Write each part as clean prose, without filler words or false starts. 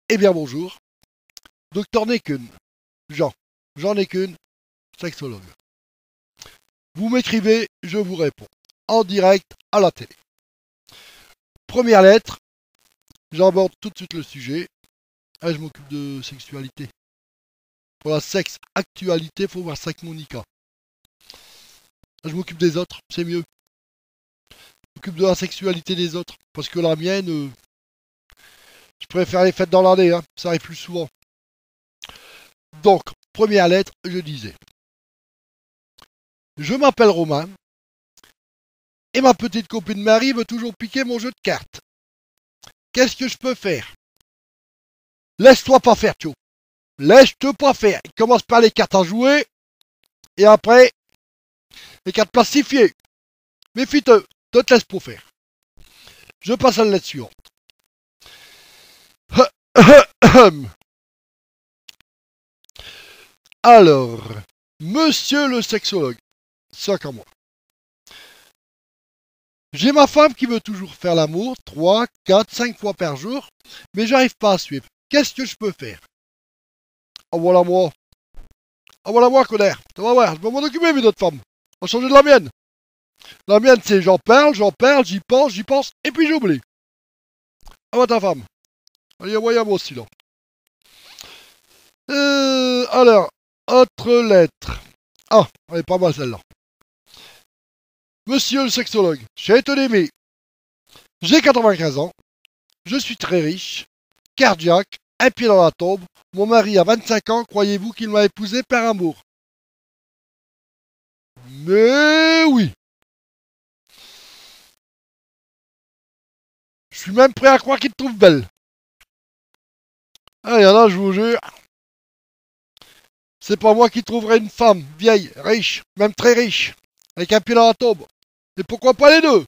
Eh bien bonjour, docteur Nekun, Jean Nekun, sexologue. Vous m'écrivez, je vous réponds, en direct à la télé. Première lettre, j'aborde tout de suite le sujet. Ah, je m'occupe de sexualité. Pour la sexe-actualité, faut voir ça avec Monica. Je m'occupe des autres, c'est mieux. Je m'occupe de la sexualité des autres, parce que la mienne, je préfère les fêtes dans l'année, hein. Ça arrive plus souvent. Donc, première lettre, je disais. Je m'appelle Romain, et ma petite copine Marie veut toujours piquer mon jeu de cartes. Qu'est-ce que je peux faire? Laisse-toi pas faire, Tio. Laisse-toi pas faire. Il commence par les cartes à jouer, et après, les cartes plastifiées. Méfie-toi, te laisse pas faire. Je passe à la lettre suivante. Alors, monsieur le sexologue, ça comme moi. J'ai ma femme qui veut toujours faire l'amour 3, 4, 5 fois par jour, mais j'arrive pas à suivre. Qu'est-ce que je peux faire? Ah voilà moi. Ah voilà moi, connard. Tu vas voir, je vais m'en occuper, mais d'autres femmes. On va changer de la mienne. La mienne, c'est j'en parle, j'y pense, et puis j'oublie. Ah bah ta femme. Allez, moi aussi, là. Alors, autre lettre. Ah, elle est pas mal celle-là. Monsieur le sexologue, j'ai été aimé. J'ai 95 ans, je suis très riche, cardiaque, un pied dans la tombe. Mon mari a 25 ans, croyez-vous qu'il m'a épousé par amour? Mais oui. Je suis même prêt à croire qu'il te trouve belle. Ah, y en a, je vous jure. C'est pas moi qui trouverai une femme vieille, riche, même très riche, avec un pied dans la tombe. Et pourquoi pas les deux?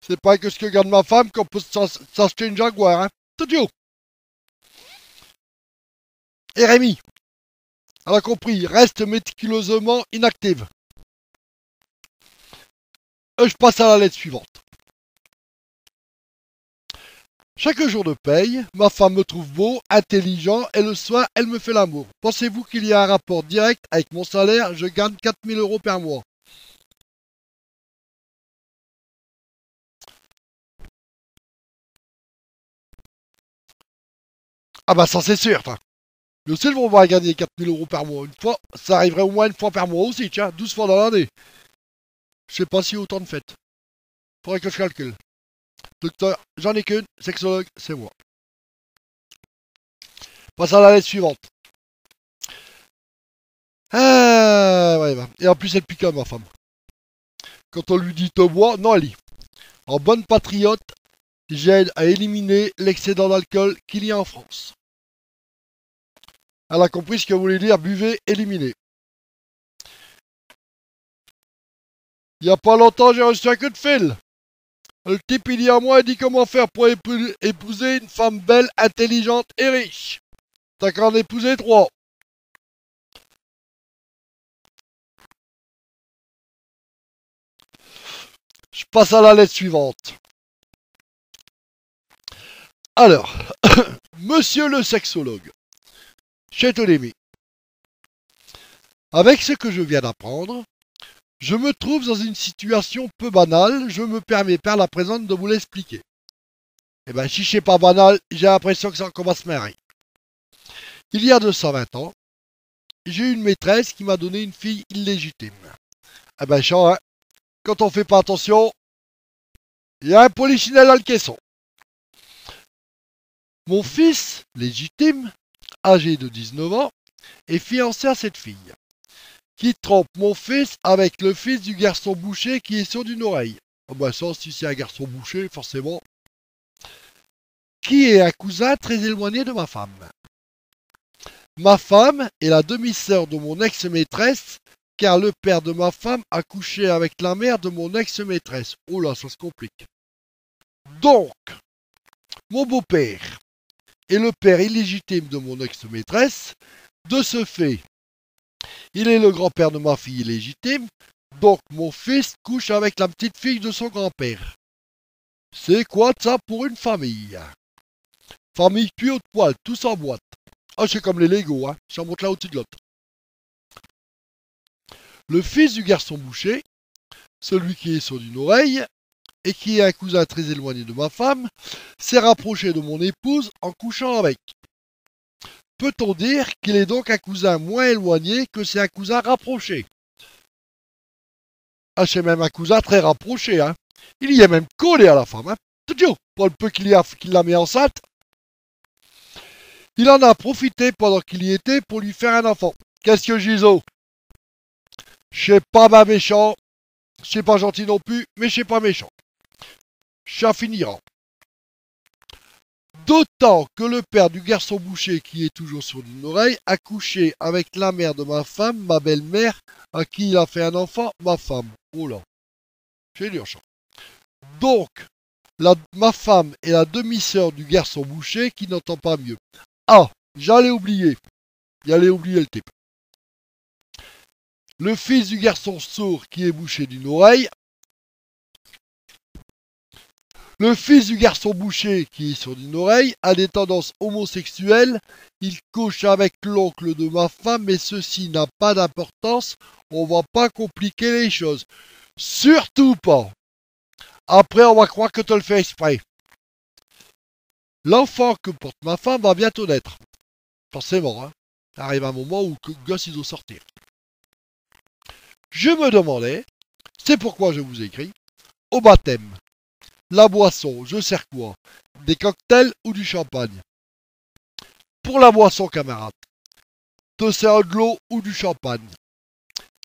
C'est pas que ce que garde ma femme qu'on peut s'acheter une Jaguar, hein. Tout du haut. Et Rémi, elle a compris, reste méticuleusement inactive. Je passe à la lettre suivante. Chaque jour de paye, ma femme me trouve beau, intelligent, et le soir, elle me fait l'amour. Pensez-vous qu'il y a un rapport direct avec mon salaire? Je gagne 4 000 € par mois. Ah bah ça c'est sûr, hein. Mais aussi, ils vont voir gagner 4 000 € par mois. Une fois, ça arriverait au moins une fois par mois aussi, tiens, 12 fois dans l'année. Je sais pas si autant de fêtes. Faudrait que je calcule. Docteur, j'en ai qu'une, sexologue, c'est moi. Passe à la lettre suivante. Ah, ouais, bah. Et en plus, elle pique à ma femme. Quand on lui dit te bois, non, elle dit. En bonne patriote, j'aide à éliminer l'excédent d'alcool qu'il y a en France. Elle a compris ce que voulait dire buvez, éliminez. Il y a pas longtemps, j'ai reçu un coup de fil. Le type, il dit à moi, il dit comment faire pour épouser une femme belle, intelligente et riche. T'as qu'à en épouser 3. Je passe à la lettre suivante. Alors, monsieur le sexologue, chez Tolémie, avec ce que je viens d'apprendre, je me trouve dans une situation peu banale, je me permets par la présente de vous l'expliquer. Eh ben, si c'est pas banal, j'ai l'impression que ça commence à se marrer. Il y a 220 ans, j'ai eu une maîtresse qui m'a donné une fille illégitime. Eh ben, chiant, hein. Quand on fait pas attention, il y a un polichinelle dans le caisson. Mon fils, légitime, âgé de 19 ans, est fiancé à cette fille, qui trompe mon fils avec le fils du garçon boucher qui est sourd d'une oreille. Oh bah ça, si c'est un garçon boucher, forcément. Qui est un cousin très éloigné de ma femme. Ma femme est la demi-sœur de mon ex-maîtresse, car le père de ma femme a couché avec la mère de mon ex-maîtresse. Oh là, ça se complique. Donc, mon beau-père est le père illégitime de mon ex-maîtresse. De ce fait, il est le grand-père de ma fille illégitime. Donc, mon fils couche avec la petite fille de son grand-père. C'est quoi ça pour une famille? famille tuyau de poil, tous en boîte. Ah, c'est comme les Lego, hein, ça monte là au-dessus de l'autre. Le fils du garçon boucher, celui qui est sur d'une oreille, et qui est un cousin très éloigné de ma femme, s'est rapproché de mon épouse en couchant avec. Peut-on dire qu'il est donc un cousin moins éloigné que c'est un cousin rapproché? Ah, c'est même un cousin très rapproché, hein. Il y est même collé à la femme, hein. Pour le peu qu'il l'a mis enceinte, il en a profité pendant qu'il y était pour lui faire un enfant. Qu'est-ce que Giso? Je sais pas ma méchant, je sais pas gentil non plus, mais je sais pas méchant. Ça finira. D'autant que le père du garçon boucher, qui est toujours sur une oreille, a couché avec la mère de ma femme, ma belle-mère, à qui il a fait un enfant, ma femme. Oh là, c'est dur ça. Donc, ma femme est la demi-sœur du garçon boucher qui n'entend pas mieux. Ah, j'allais oublier. J'allais oublier le type. Le fils du garçon sourd qui est bouché d'une oreille. Le fils du garçon boucher qui est sur d'une oreille a des tendances homosexuelles. Il couche avec l'oncle de ma femme, mais ceci n'a pas d'importance. On va pas compliquer les choses. Surtout pas. Après, on va croire que tu le fais exprès. L'enfant que porte ma femme va bientôt naître. Forcément, hein. Arrive un moment où le gosse il doit sortir. Je me demandais, c'est pourquoi je vous écris, au baptême, la boisson, je sers quoi? Des cocktails ou du champagne? Pour la boisson, camarade, te sers de l'eau ou du champagne?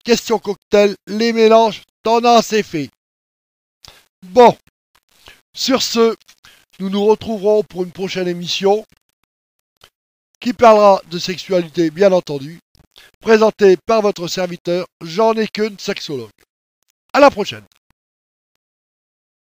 Question cocktail, les mélanges, t'en as assez fait. Bon, sur ce, nous nous retrouverons pour une prochaine émission qui parlera de sexualité, bien entendu, présentée par votre serviteur, Jean Néqueune, sexologue. À la prochaine.